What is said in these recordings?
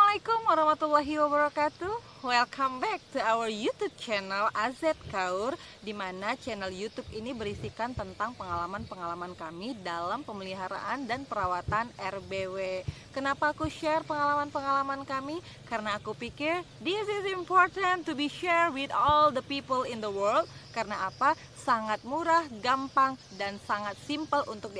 Assalamualaikum warahmatullahi wabarakatuh. Welcome back to our YouTube channel AZ Kaur, di mana channel YouTube ini berisikan tentang pengalaman-pengalaman kami dalam pemeliharaan dan perawatan RBW. Kenapa aku share pengalaman-pengalaman kami? Karena aku pikir this is important to be shared with all the people in the world. Karena apa? Sangat murah, gampang, dan sangat simple untuk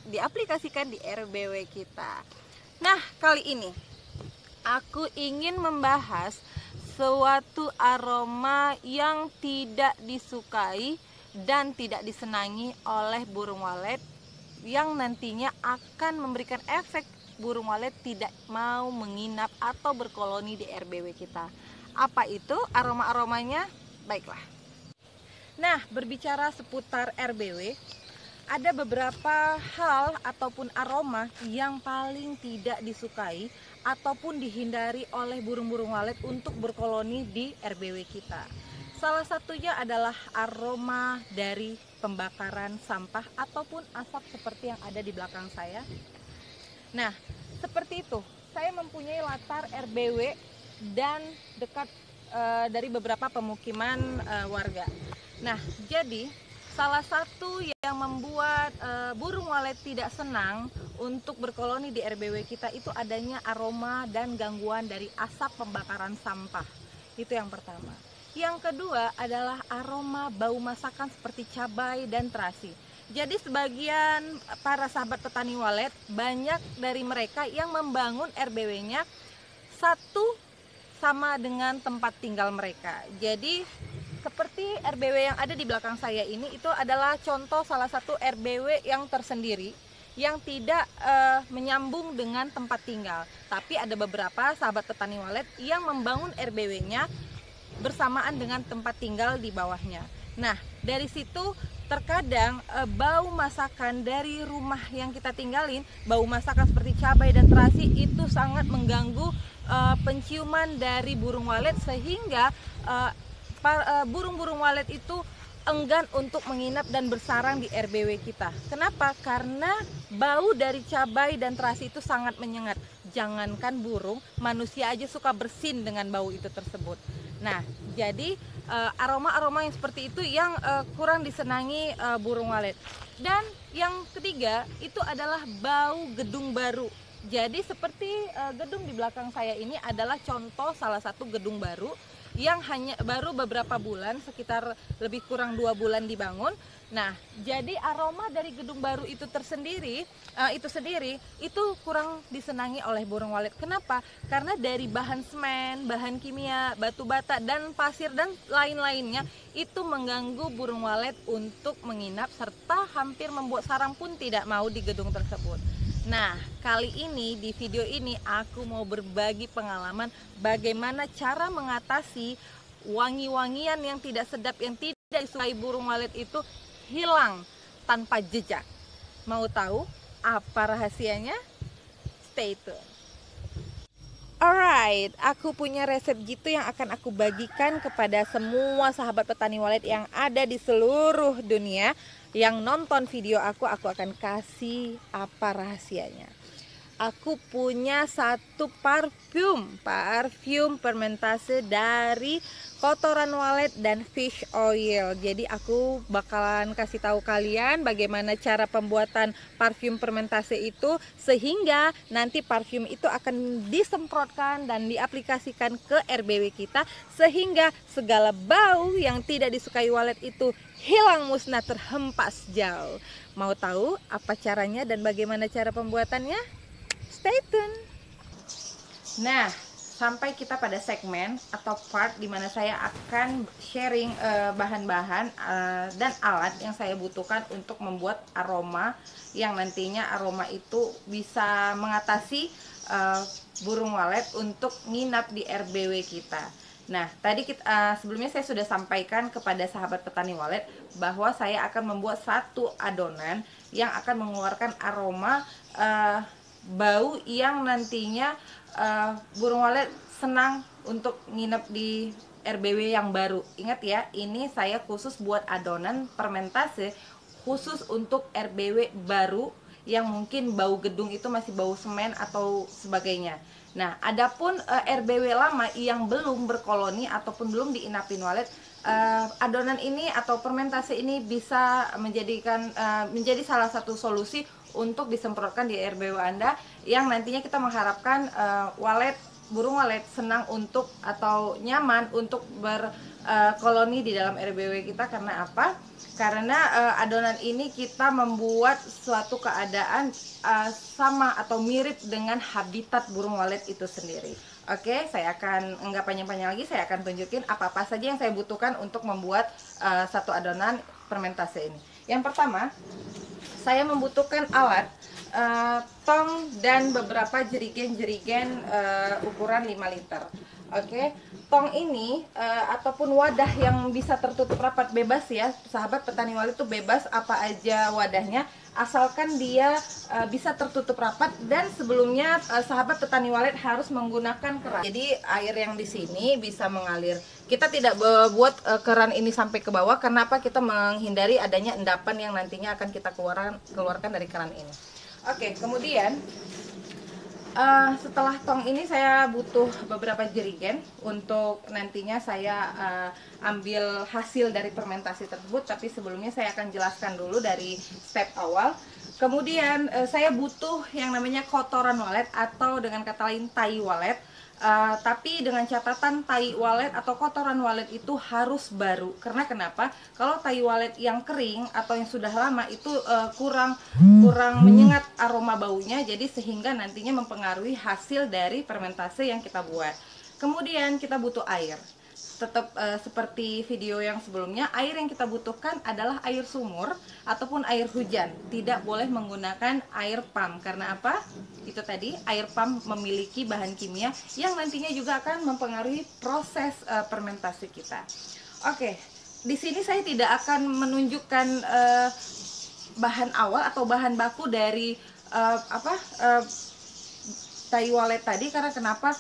diaplikasikan di RBW kita. Nah, kali ini aku ingin membahas suatu aroma yang tidak disukai dan tidak disenangi oleh burung walet, yang nantinya akan memberikan efek burung walet tidak mau menginap atau berkoloni di RBW kita. Apa itu aroma-aromanya? Baiklah. Nah, berbicara seputar RBW, ada beberapa hal ataupun aroma yang paling tidak disukai ataupun dihindari oleh burung-burung walet untuk berkoloni di RBW kita. Salah satunya adalah aroma dari pembakaran sampah ataupun asap seperti yang ada di belakang saya. Nah, seperti itu. Saya mempunyai latar RBW dan dekat dari beberapa pemukiman warga. Nah, jadi salah satu yang membuat burung walet tidak senang untuk berkoloni di RBW kita itu adanya aroma dan gangguan dari asap pembakaran sampah. Itu yang pertama. Yang kedua adalah aroma bau masakan seperti cabai dan terasi. Jadi sebagian para sahabat petani walet, banyak dari mereka yang membangun RBW-nya satu sama dengan tempat tinggal mereka. Jadi seperti RBW yang ada di belakang saya ini, itu adalah contoh salah satu RBW yang tersendiri yang tidak menyambung dengan tempat tinggal. Tapi ada beberapa sahabat petani walet yang membangun RBW-nya bersamaan dengan tempat tinggal di bawahnya. Nah, dari situ terkadang bau masakan dari rumah yang kita tinggalin, bau masakan seperti cabai dan terasi itu sangat mengganggu penciuman dari burung walet, sehingga burung-burung walet itu enggan untuk menginap dan bersarang di RBW kita. Kenapa? Karena bau dari cabai dan terasi itu sangat menyengat. Jangankan burung, manusia aja suka bersin dengan bau itu tersebut. Nah, jadi aroma-aroma yang seperti itu yang kurang disenangi burung walet. Dan yang ketiga itu adalah bau gedung baru. Jadi seperti gedung di belakang saya ini adalah contoh salah satu gedung baru yang hanya baru beberapa bulan, sekitar lebih kurang 2 bulan dibangun. Nah, jadi aroma dari gedung baru itu sendiri itu kurang disenangi oleh burung walet. Kenapa? Karena dari bahan semen, bahan kimia, batu bata, dan pasir dan lain-lainnya itu mengganggu burung walet untuk menginap, serta hampir membuat sarang pun tidak mau di gedung tersebut. Nah, kali ini di video ini aku mau berbagi pengalaman bagaimana cara mengatasi wangi-wangian yang tidak sedap yang tidak disukai burung walet itu hilang tanpa jejak. Mau tahu apa rahasianya? Stay tune. Alright, aku punya resep gitu yang akan aku bagikan kepada semua sahabat petani walet yang ada di seluruh dunia. Yang nonton video aku akan kasih apa rahasianya. Aku punya satu parfum fermentase dari kotoran walet dan fish oil. Jadi aku bakalan kasih tahu kalian bagaimana cara pembuatan parfum fermentase itu, sehingga nanti parfum itu akan disemprotkan dan diaplikasikan ke RBW kita, sehingga segala bau yang tidak disukai walet itu hilang musnah, terhempas jauh. Mau tahu apa caranya dan bagaimana cara pembuatannya? Stay tune. Nah, sampai kita pada segmen atau part di mana saya akan sharing bahan-bahan dan alat yang saya butuhkan untuk membuat aroma yang nantinya aroma itu bisa mengatasi burung walet untuk nginap di RBW kita. Nah, tadi sebelumnya saya sudah sampaikan kepada sahabat petani walet bahwa saya akan membuat satu adonan yang akan mengeluarkan aroma bau yang nantinya burung walet senang untuk nginep di RBW yang baru. Ingat ya, ini saya khusus buat adonan fermentase khusus untuk RBW baru yang mungkin bau gedung itu masih bau semen atau sebagainya. Nah, adapun RBW lama yang belum berkoloni ataupun belum diinapin walet, adonan ini atau fermentasi ini bisa menjadi salah satu solusi untuk disemprotkan di RBW Anda, yang nantinya kita mengharapkan burung walet senang untuk atau nyaman untuk berkoloni di dalam RBW kita. Karena apa? Karena adonan ini kita membuat suatu keadaan sama atau mirip dengan habitat burung walet itu sendiri. Oke, saya akan nggak panjang-panjang lagi, saya akan tunjukin apa-apa saja yang saya butuhkan untuk membuat satu adonan fermentasi ini. Yang pertama, saya membutuhkan alat, tong dan beberapa jerigen-jerigen ukuran 5 liter. Oke, tong ini ataupun wadah yang bisa tertutup rapat, bebas ya, sahabat petani walet itu bebas apa aja wadahnya, asalkan dia bisa tertutup rapat. Dan sebelumnya sahabat petani walet harus menggunakan keran. Jadi air yang di sini bisa mengalir. Kita tidak buat keran ini sampai ke bawah, karena apa? Kita menghindari adanya endapan yang nantinya akan kita keluarkan dari keran ini. Oke, kemudian setelah tong ini saya butuh beberapa jerigen untuk nantinya saya ambil hasil dari fermentasi tersebut. Tapi sebelumnya saya akan jelaskan dulu dari step awal. Kemudian saya butuh yang namanya kotoran walet atau dengan kata lain tai walet. Tapi dengan catatan tai walet atau kotoran walet itu harus baru. Karena kenapa? Kalau tai walet yang kering atau yang sudah lama itu kurang menyengat aroma baunya, jadi sehingga nantinya mempengaruhi hasil dari fermentasi yang kita buat. Kemudian kita butuh air. Tetap seperti video yang sebelumnya, air yang kita butuhkan adalah air sumur ataupun air hujan. Tidak boleh menggunakan air pump. Karena apa? Itu tadi, air pump memiliki bahan kimia yang nantinya juga akan mempengaruhi proses fermentasi kita. Oke, di sini saya tidak akan menunjukkan bahan awal atau bahan baku dari tai walet tadi. Karena kenapa?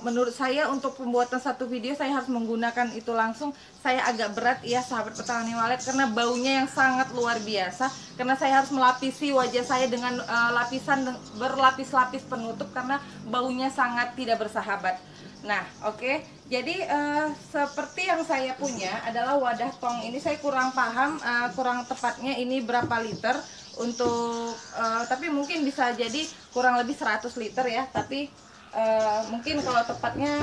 Menurut saya untuk pembuatan satu video saya harus menggunakan itu langsung. Saya agak berat ya sahabat petani walet, karena baunya yang sangat luar biasa. Karena saya harus melapisi wajah saya dengan lapisan berlapis-lapis penutup, karena baunya sangat tidak bersahabat. Nah, oke. Jadi seperti yang saya punya adalah wadah tong ini. Saya kurang paham kurang tepatnya ini berapa liter untuk tapi mungkin bisa jadi kurang lebih 100 liter ya. Tapi mungkin kalau tepatnya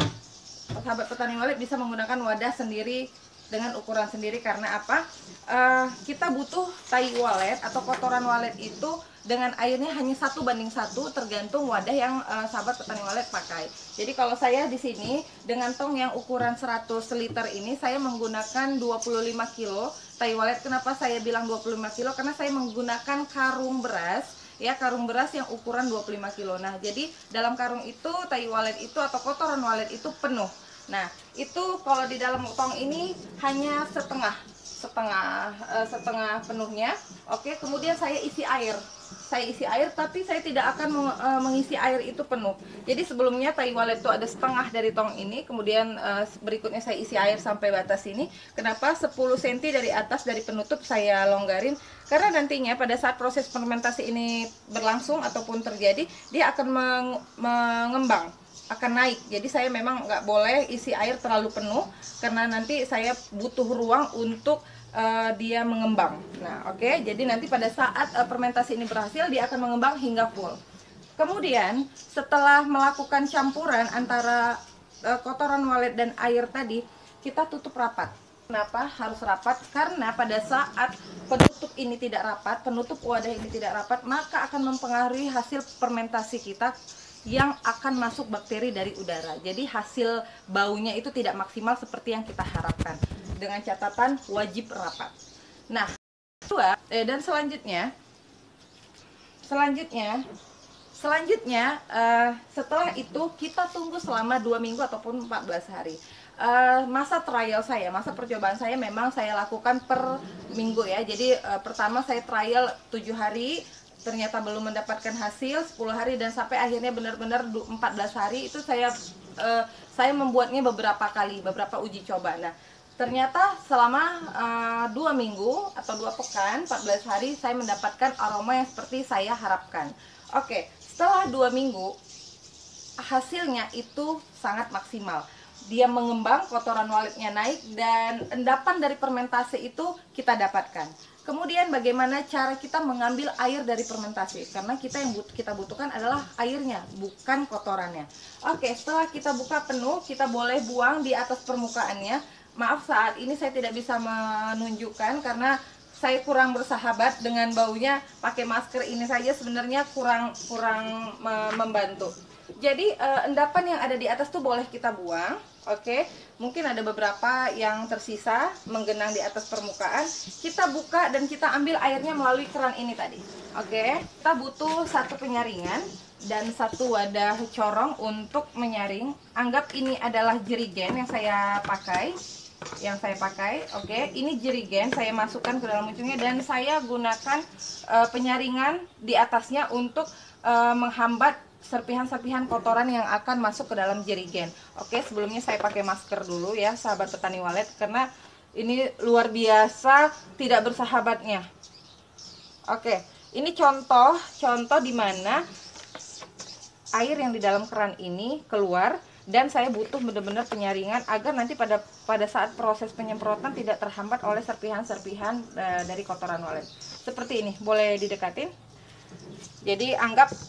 sahabat petani walet bisa menggunakan wadah sendiri dengan ukuran sendiri. Karena apa? Kita butuh tai walet atau kotoran walet itu dengan airnya hanya 1:1, tergantung wadah yang sahabat petani walet pakai. Jadi kalau saya di sini dengan tong yang ukuran 100 liter ini saya menggunakan 25 kilo tai walet. Kenapa saya bilang 25 kilo? Karena saya menggunakan karung beras ya, karung beras yang ukuran 25 kilo. Nah, jadi dalam karung itu tai walet itu atau kotoran walet itu penuh. Nah, itu kalau di dalam tong ini hanya setengah penuhnya. Oke, kemudian saya isi air. Tapi saya tidak akan mengisi air itu penuh. Jadi sebelumnya tai walet itu ada setengah dari tong ini, kemudian berikutnya saya isi air sampai batas ini. Kenapa? 10 cm dari atas dari penutup saya longgarin, karena nantinya pada saat proses fermentasi ini berlangsung ataupun terjadi, dia akan mengembang, akan naik. Jadi saya memang nggak boleh isi air terlalu penuh, karena nanti saya butuh ruang untuk dia mengembang. Nah, oke. Jadi nanti pada saat fermentasi ini berhasil, dia akan mengembang hingga full. Kemudian setelah melakukan campuran antara kotoran walet dan air tadi, kita tutup rapat. Kenapa harus rapat? Karena pada saat penutup ini tidak rapat, penutup wadah ini tidak rapat, maka akan mempengaruhi hasil fermentasi kita yang akan masuk bakteri dari udara. Jadi hasil baunya itu tidak maksimal seperti yang kita harapkan. Dengan catatan wajib rapat. Nah, kedua dan selanjutnya setelah itu kita tunggu selama 2 minggu ataupun 14 hari. Masa percobaan saya memang saya lakukan per minggu ya. Jadi pertama saya trial 7 hari, ternyata belum mendapatkan hasil. 10 hari dan sampai akhirnya benar-benar 14 hari itu saya membuatnya beberapa uji coba. Nah, ternyata selama 2 minggu atau 2 pekan, 14 hari, saya mendapatkan aroma yang seperti saya harapkan. Oke, setelah 2 minggu hasilnya itu sangat maksimal. Dia mengembang, kotoran waletnya naik, dan endapan dari fermentasi itu kita dapatkan. Kemudian bagaimana cara kita mengambil air dari fermentasi? Karena kita butuhkan adalah airnya, bukan kotorannya. Oke, setelah kita buka penuh, kita boleh buang di atas permukaannya. Maaf, saat ini saya tidak bisa menunjukkan karena saya kurang bersahabat dengan baunya. Pakai masker ini saja sebenarnya kurang membantu. Jadi endapan yang ada di atas tuh boleh kita buang. Oke, mungkin ada beberapa yang tersisa menggenang di atas permukaan. Kita buka dan kita ambil airnya melalui keran ini tadi. Oke, kita butuh satu penyaringan dan satu wadah corong untuk menyaring. Anggap ini adalah jerigen yang saya pakai. Oke, ini jerigen saya masukkan ke dalam muncungnya dan saya gunakan penyaringan di atasnya untuk menghambat serpihan-serpihan kotoran yang akan masuk ke dalam jerigen. Oke, sebelumnya saya pakai masker dulu ya, sahabat petani walet, karena ini luar biasa tidak bersahabatnya. Oke, ini contoh di mana air yang di dalam keran ini keluar, dan saya butuh benar-benar penyaringan agar nanti pada saat proses penyemprotan tidak terhambat oleh serpihan-serpihan dari kotoran walet. Seperti ini, boleh didekatin. Jadi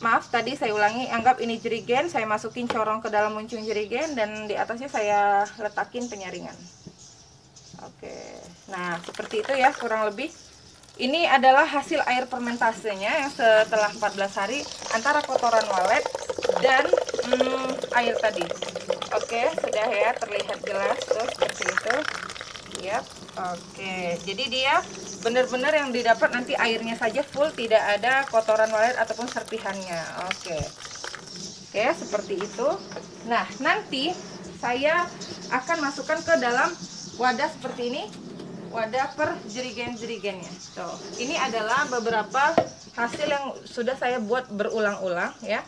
maaf tadi saya ulangi, anggap ini jerigen, saya masukin corong ke dalam muncung jerigen dan di atasnya saya letakin penyaringan. Oke, nah seperti itu ya kurang lebih. Ini adalah hasil air fermentasenya yang setelah 14 hari antara kotoran walet dan air tadi. Oke, sudah ya, terlihat jelas tuh seperti itu. Yap. Oke, jadi dia benar-benar yang didapat nanti airnya saja full, tidak ada kotoran walet ataupun serpihannya. Oke, seperti itu. Nah, nanti saya akan masukkan ke dalam wadah seperti ini, wadah per jerigen-jerigennya. Tuh, ini adalah beberapa hasil yang sudah saya buat berulang-ulang ya.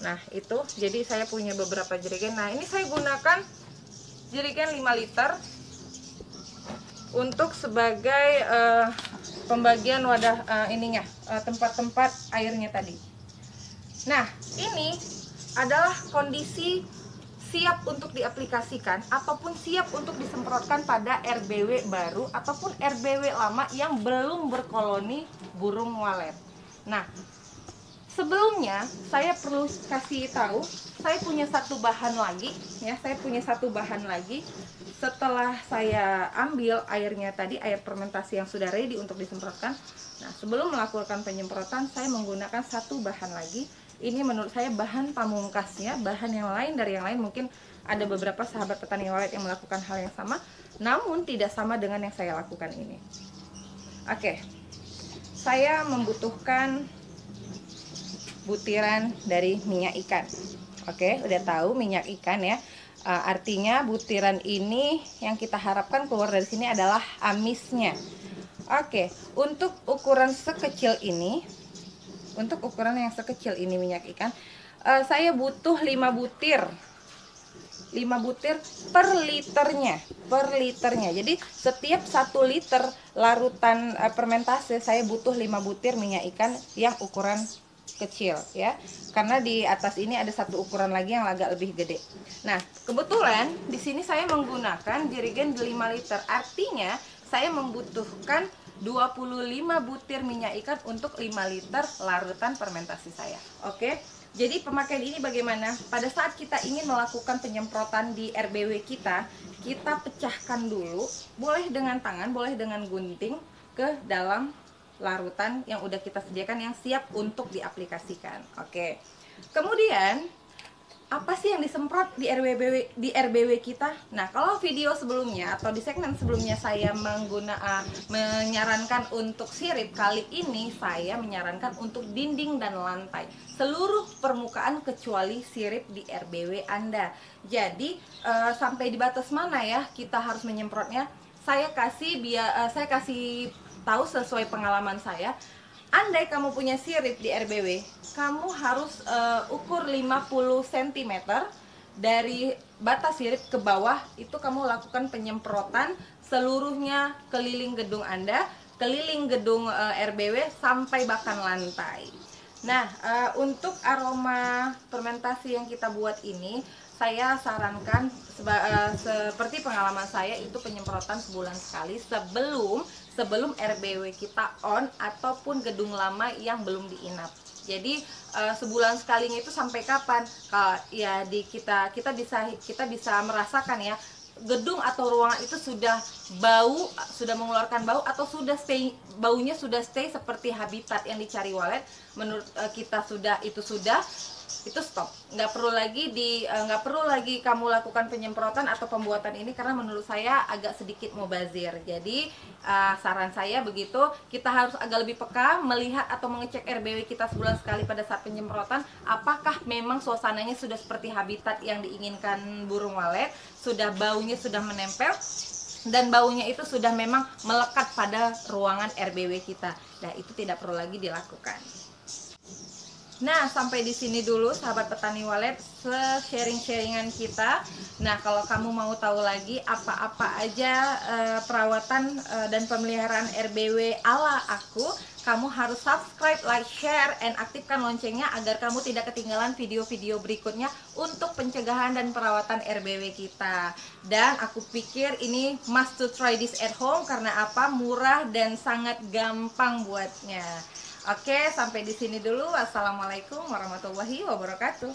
Nah, itu jadi saya punya beberapa jerigen. Nah, ini saya gunakan jerigen 5 liter untuk sebagai pembagian wadah tempat-tempat airnya tadi. Nah, ini adalah kondisi siap untuk diaplikasikan ataupun siap untuk disemprotkan pada RBW baru ataupun RBW lama yang belum berkoloni burung walet. Nah, sebelumnya saya perlu kasih tahu, saya punya satu bahan lagi ya, setelah saya ambil airnya tadi, air fermentasi yang sudah ready untuk disemprotkan. Nah, sebelum melakukan penyemprotan saya menggunakan satu bahan lagi. Ini menurut saya bahan pamungkasnya, bahan yang lain dari yang lain. Mungkin ada beberapa sahabat petani walet yang melakukan hal yang sama, namun tidak sama dengan yang saya lakukan ini. Oke, saya membutuhkan butiran dari minyak ikan. Oke, udah tahu minyak ikan ya. Artinya butiran ini yang kita harapkan keluar dari sini adalah amisnya. Oke, untuk ukuran yang sekecil ini minyak ikan, saya butuh 5 butir per liternya. Jadi setiap 1 liter larutan fermentasi saya butuh 5 butir minyak ikan yang ukuran kecil ya, karena di atas ini ada satu ukuran lagi yang agak lebih gede. Nah, kebetulan di sini saya menggunakan jerigen 5 liter, artinya saya membutuhkan 25 butir minyak ikan untuk 5 liter larutan fermentasi saya. Oke, jadi pemakaian ini bagaimana? Pada saat kita ingin melakukan penyemprotan di RBW kita pecahkan dulu, boleh dengan tangan, boleh dengan gunting, ke dalam larutan yang udah kita sediakan yang siap untuk diaplikasikan. Oke. Kemudian apa sih yang disemprot di RBW kita? Nah, kalau video sebelumnya atau di segmen sebelumnya saya menyarankan untuk sirip, kali ini saya menyarankan untuk dinding dan lantai, seluruh permukaan kecuali sirip di RBW Anda. Jadi sampai di batas mana ya kita harus menyemprotnya? Saya kasih tahu sesuai pengalaman saya. Andai kamu punya sirip di RBW, kamu harus ukur 50 cm dari batas sirip ke bawah. Itu kamu lakukan penyemprotan seluruhnya keliling gedung Anda, keliling gedung RBW sampai bahkan lantai. Nah, untuk aroma fermentasi yang kita buat ini, saya sarankan seperti pengalaman saya itu penyemprotan sebulan sekali sebelum RBW kita on ataupun gedung lama yang belum diinap. Jadi sebulan sekalinya itu sampai kapan? Ya kita bisa merasakan ya, gedung atau ruangan itu sudah mengeluarkan bau atau baunya sudah stay seperti habitat yang dicari walet. Menurut kita itu stop, nggak perlu lagi kamu lakukan penyemprotan atau pembuatan ini, karena menurut saya agak sedikit mubazir. Jadi saran saya begitu, kita harus agak lebih peka melihat atau mengecek RBW kita sebulan sekali pada saat penyemprotan, apakah memang suasananya sudah seperti habitat yang diinginkan burung walet, baunya sudah menempel, dan baunya itu sudah memang melekat pada ruangan RBW kita. Nah, itu tidak perlu lagi dilakukan. Nah, sampai di sini dulu sahabat petani walet sharing-sharingan kita. Nah, kalau kamu mau tahu lagi apa-apa aja perawatan dan pemeliharaan RBW ala aku, kamu harus subscribe, like, share, and aktifkan loncengnya agar kamu tidak ketinggalan video-video berikutnya untuk pencegahan dan perawatan RBW kita. Dan aku pikir ini must to try this at home, karena apa? Murah dan sangat gampang buatnya. Oke, sampai di sini dulu. Wassalamualaikum warahmatullahi wabarakatuh.